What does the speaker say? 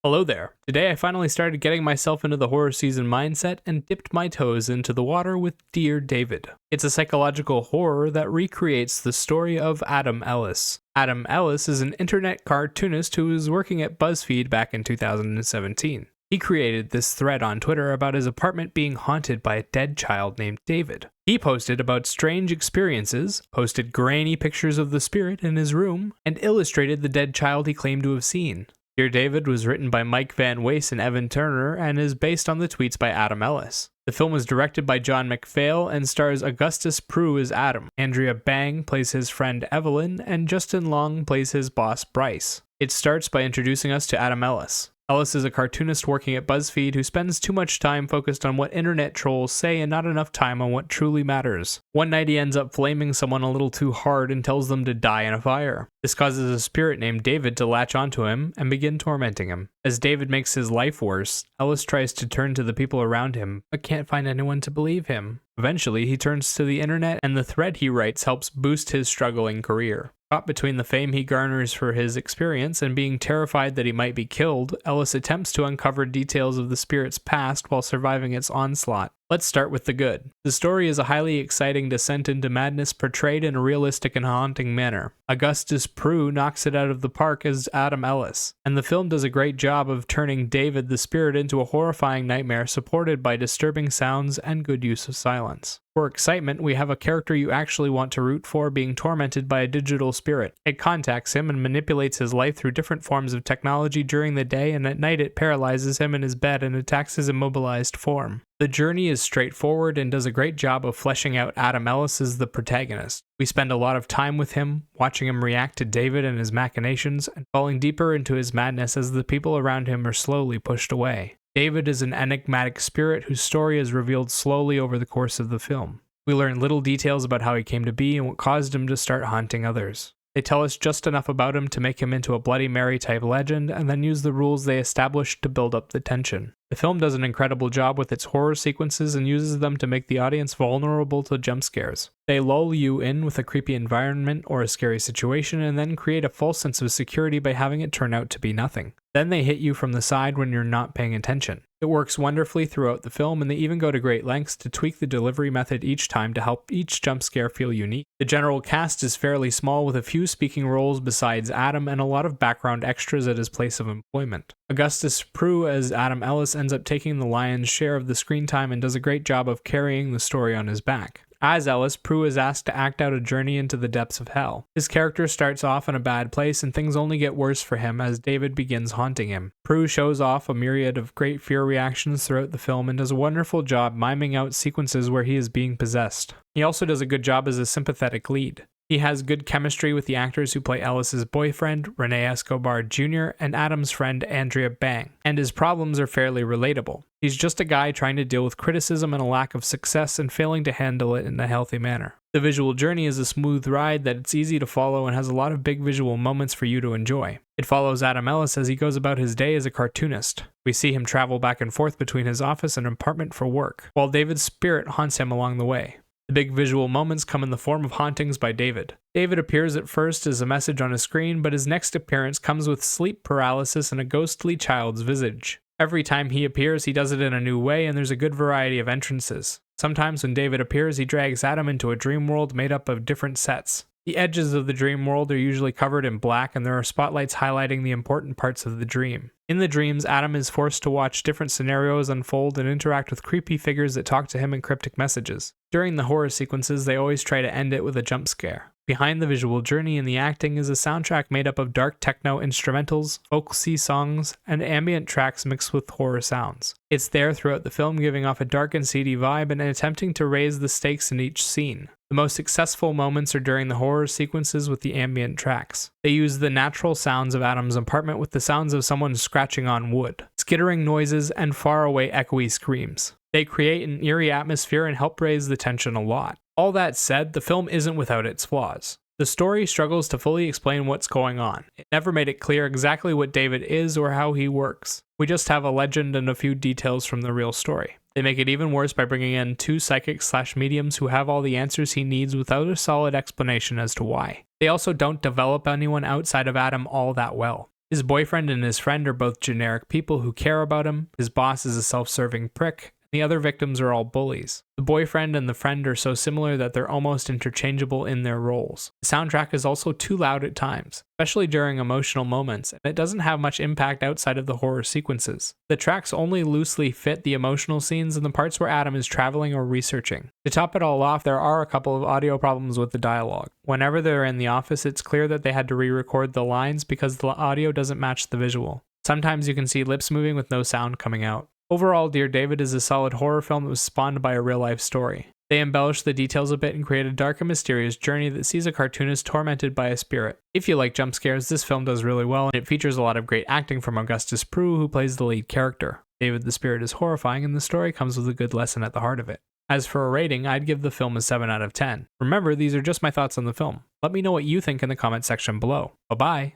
Hello there. Today I finally started getting myself into the horror season mindset and dipped my toes into the water with Dear David. It's a psychological horror that recreates the story of Adam Ellis. Adam Ellis is an internet cartoonist who was working at BuzzFeed back in 2017. He created this thread on Twitter about his apartment being haunted by a dead child named David. He posted about strange experiences, posted grainy pictures of the spirit in his room, and illustrated the dead child he claimed to have seen. Dear David was written by Mike Van Wees and Evan Turner and is based on the tweets by Adam Ellis. The film was directed by John McPhail and stars Augustus Prew as Adam. Andrea Bang plays his friend Evelyn, and Justin Long plays his boss Bryce. It starts by introducing us to Adam Ellis. Ellis is a cartoonist working at BuzzFeed who spends too much time focused on what internet trolls say and not enough time on what truly matters. One night he ends up flaming someone a little too hard and tells them to die in a fire. This causes a spirit named David to latch onto him and begin tormenting him. As David makes his life worse, Ellis tries to turn to the people around him, but can't find anyone to believe him. Eventually, he turns to the internet, and the thread he writes helps boost his struggling career. Caught between the fame he garners for his experience and being terrified that he might be killed, Ellis attempts to uncover details of the spirit's past while surviving its onslaught. Let's start with the good. The story is a highly exciting descent into madness portrayed in a realistic and haunting manner. Augustus Prew knocks it out of the park as Adam Ellis, and the film does a great job of turning David the spirit into a horrifying nightmare supported by disturbing sounds and good use of silence. For excitement, we have a character you actually want to root for being tormented by a digital spirit. It contacts him and manipulates his life through different forms of technology during the day, and at night it paralyzes him in his bed and attacks his immobilized form. The journey is straightforward and does a great job of fleshing out Adam Ellis as the protagonist. We spend a lot of time with him, watching him react to David and his machinations, and falling deeper into his madness as the people around him are slowly pushed away. David is an enigmatic spirit whose story is revealed slowly over the course of the film. We learn little details about how he came to be and what caused him to start haunting others. They tell us just enough about him to make him into a Bloody Mary type legend, and then use the rules they established to build up the tension. The film does an incredible job with its horror sequences and uses them to make the audience vulnerable to jump scares. They lull you in with a creepy environment or a scary situation and then create a false sense of security by having it turn out to be nothing. Then they hit you from the side when you're not paying attention. It works wonderfully throughout the film, and they even go to great lengths to tweak the delivery method each time to help each jump scare feel unique. The general cast is fairly small with a few speaking roles besides Adam and a lot of background extras at his place of employment. Augustus Prew as Adam Ellis ends up taking the lion's share of the screen time and does a great job of carrying the story on his back. As Ellis, Prew is asked to act out a journey into the depths of hell. His character starts off in a bad place and things only get worse for him as David begins haunting him. Prew shows off a myriad of great fear reactions throughout the film and does a wonderful job miming out sequences where he is being possessed. He also does a good job as a sympathetic lead. He has good chemistry with the actors who play Ellis's boyfriend, Rene Escobar Jr., and Adam's friend, Andrea Bang, and his problems are fairly relatable. He's just a guy trying to deal with criticism and a lack of success and failing to handle it in a healthy manner. The visual journey is a smooth ride that it's easy to follow and has a lot of big visual moments for you to enjoy. It follows Adam Ellis as he goes about his day as a cartoonist. We see him travel back and forth between his office and apartment for work, while David's spirit haunts him along the way. The big visual moments come in the form of hauntings by David. David appears at first as a message on a screen, but his next appearance comes with sleep paralysis and a ghostly child's visage. Every time he appears, he does it in a new way, and there's a good variety of entrances. Sometimes when David appears, he drags Adam into a dream world made up of different sets. The edges of the dream world are usually covered in black, and there are spotlights highlighting the important parts of the dream. In the dreams, Adam is forced to watch different scenarios unfold and interact with creepy figures that talk to him in cryptic messages. During the horror sequences, they always try to end it with a jump scare. Behind the visual journey and the acting is a soundtrack made up of dark techno instrumentals, folksy songs, and ambient tracks mixed with horror sounds. It's there throughout the film, giving off a dark and seedy vibe and attempting to raise the stakes in each scene. The most successful moments are during the horror sequences with the ambient tracks. They use the natural sounds of Adam's apartment with the sounds of someone scratching on wood, skittering noises, and faraway echoey screams. They create an eerie atmosphere and help raise the tension a lot. All that said, the film isn't without its flaws. The story struggles to fully explain what's going on. It never made it clear exactly what David is or how he works. We just have a legend and a few details from the real story. They make it even worse by bringing in two psychics/mediums who have all the answers he needs without a solid explanation as to why. They also don't develop anyone outside of Adam all that well. His boyfriend and his friend are both generic people who care about him, his boss is a self-serving prick, the other victims are all bullies. The boyfriend and the friend are so similar that they're almost interchangeable in their roles. The soundtrack is also too loud at times, especially during emotional moments, and it doesn't have much impact outside of the horror sequences. The tracks only loosely fit the emotional scenes and the parts where Adam is traveling or researching. To top it all off, there are a couple of audio problems with the dialogue. Whenever they're in the office, it's clear that they had to re-record the lines because the audio doesn't match the visual. Sometimes you can see lips moving with no sound coming out. Overall, Dear David is a solid horror film that was spawned by a real-life story. They embellish the details a bit and create a dark and mysterious journey that sees a cartoonist tormented by a spirit. If you like jump scares, this film does really well, and it features a lot of great acting from Augustus Prew, who plays the lead character. David the Spirit is horrifying, and the story comes with a good lesson at the heart of it. As for a rating, I'd give the film a 7 out of 10. Remember, these are just my thoughts on the film. Let me know what you think in the comment section below. Bye-bye!